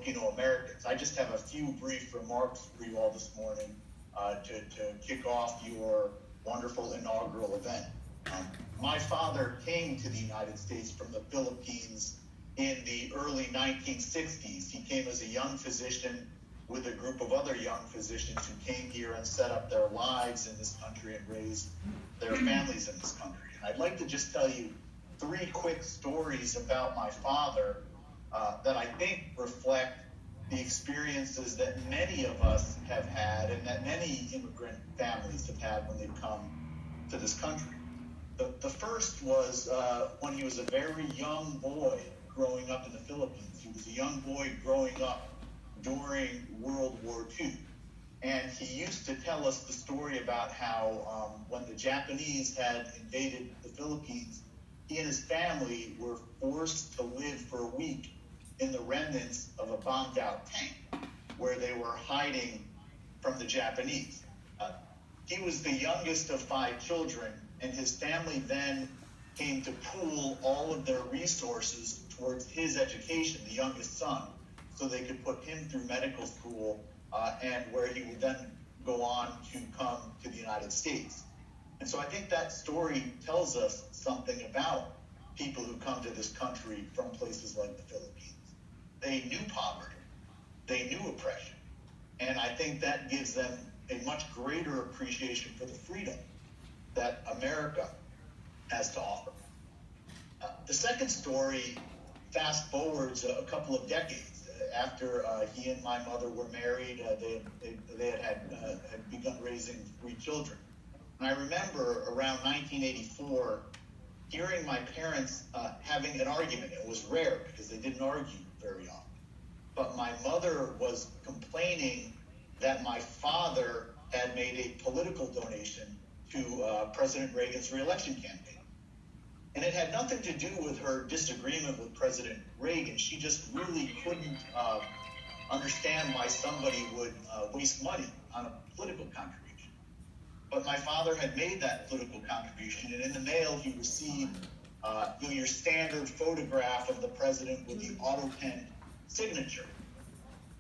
Filipino-Americans. I just have a few brief remarks for you all this morning to kick off your wonderful inaugural event. My father came to the United States from the Philippines in the early 1960s. He came as a young physician with a group of other young physicians who came here and set up their lives in this country and raised their families in this country. And I'd like to just tell you three quick stories about my father that I think reflect the experiences that many of us have had and that many immigrant families have had when they've come to this country. The first was when he was a very young boy growing up in the Philippines. He was a young boy growing up during World War II. And he used to tell us the story about how when the Japanese had invaded the Philippines, he and his family were forced to live for a week in the remnants of a bombed out tank where they were hiding from the Japanese. He was the youngest of 5 children, and his family then came to pool all of their resources towards his education, the youngest son, so they could put him through medical school and where he would then go on to come to the United States. And so I think that story tells us something about people who come to this country from places like the Philippines. They knew poverty, they knew oppression, and I think that gives them a much greater appreciation for the freedom that America has to offer. The second story fast forwards a couple of decades after he and my mother were married. They had begun raising 3 children. And I remember around 1984 hearing my parents having an argument. It was rare because they didn't argue very often. But my mother was complaining that my father had made a political donation to President Reagan's re-election campaign. And it had nothing to do with her disagreement with President Reagan. She just really couldn't understand why somebody would waste money on a political contribution. But my father had made that political contribution, and in the mail he received your standard photograph of the president with the auto pen signature.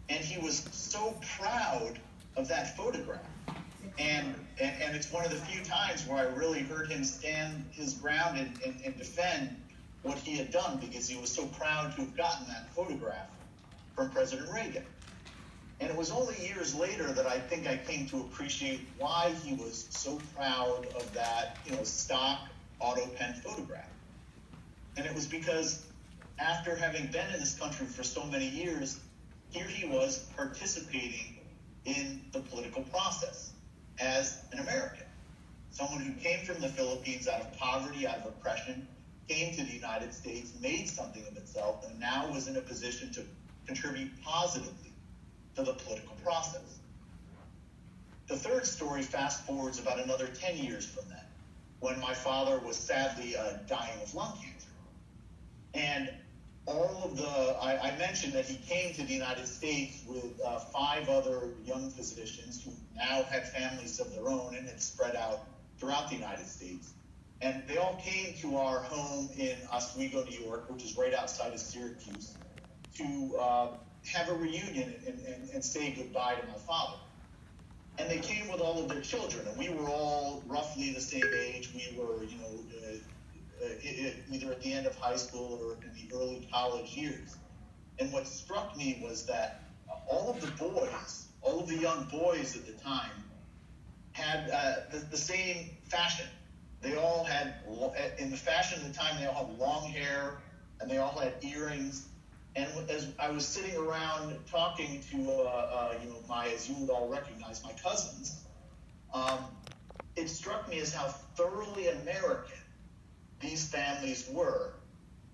And he was so proud of that photograph. And it's one of the few times where I really heard him stand his ground and defend what he had done, because he was so proud to have gotten that photograph from President Reagan. And it was only years later that I think I came to appreciate why he was so proud of that, stock auto pen photograph. And it was because after having been in this country for so many years, here he was participating in the political process as an American. Someone who came from the Philippines out of poverty, out of oppression, came to the United States, made something of itself, and now was in a position to contribute positively to the political process. The third story fast forwards about another 10 years from then, when my father was sadly dying of lung cancer. And I mentioned that he came to the United States with 5 other young physicians who now had families of their own and had spread out throughout the United States. And they all came to our home in Oswego, New York, which is right outside of Syracuse, to have a reunion and say goodbye to my father. And they came with all of their children, and we were all roughly the same age. We were, either at the end of high school or in the early college years. And what struck me was that all of the young boys at the time had the same fashion. They all had, in the fashion of the time, they all had long hair, and they all had earrings. And as I was sitting around talking to, as you would all recognize, my cousins, it struck me as how thoroughly American these families were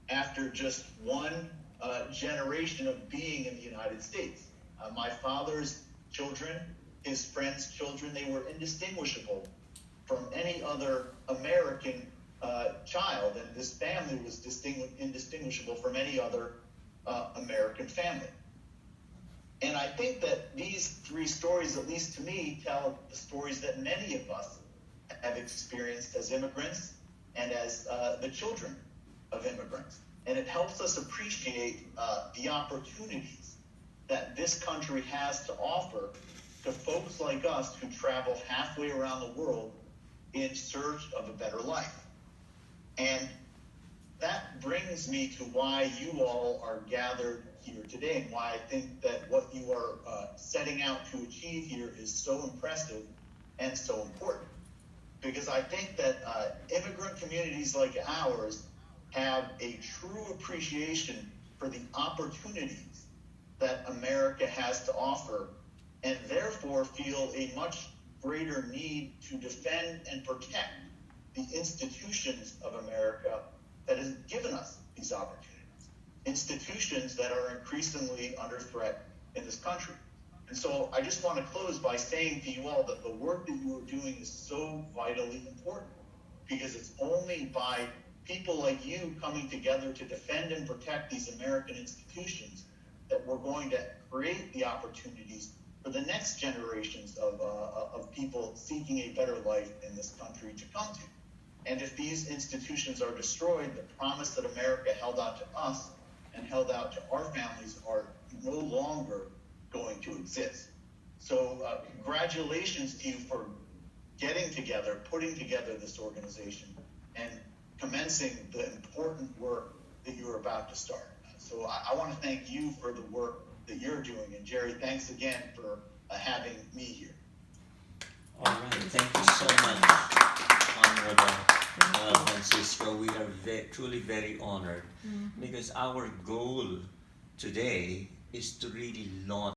after just one generation of being in the United States. My father's children, his friends' children, they were indistinguishable from any other American child, and this family was indistinguishable from any other American family. And I think that these 3 stories, at least to me, tell the stories that many of us have experienced as immigrants and as the children of immigrants. And it helps us appreciate the opportunities that this country has to offer to folks like us who travel halfway around the world in search of a better life. And that brings me to why you all are gathered here today, and why I think that what you are setting out to achieve here is so impressive and so important. Because I think that immigrant communities like ours have a true appreciation for the opportunities that America has to offer, and therefore feel a much greater need to defend and protect the institutions of America that has given us these opportunities. Institutions that are increasingly under threat in this country. And so I just want to close by saying to you all that the work that you are doing is so vitally important, because it's only by people like you coming together to defend and protect these American institutions that we're going to create the opportunities for the next generations of people seeking a better life in this country to come to. And if these institutions are destroyed, the promise that America held out to us and held out to our families are no longer going to exist. So congratulations to you for getting together, putting together this organization, and commencing the important work that you're about to start. So I want to thank you for the work that you're doing. And Jerry, thanks again for having me here. All right, thank you so much, Honorable Francisco. We are truly very honored, because our goal today is to really launch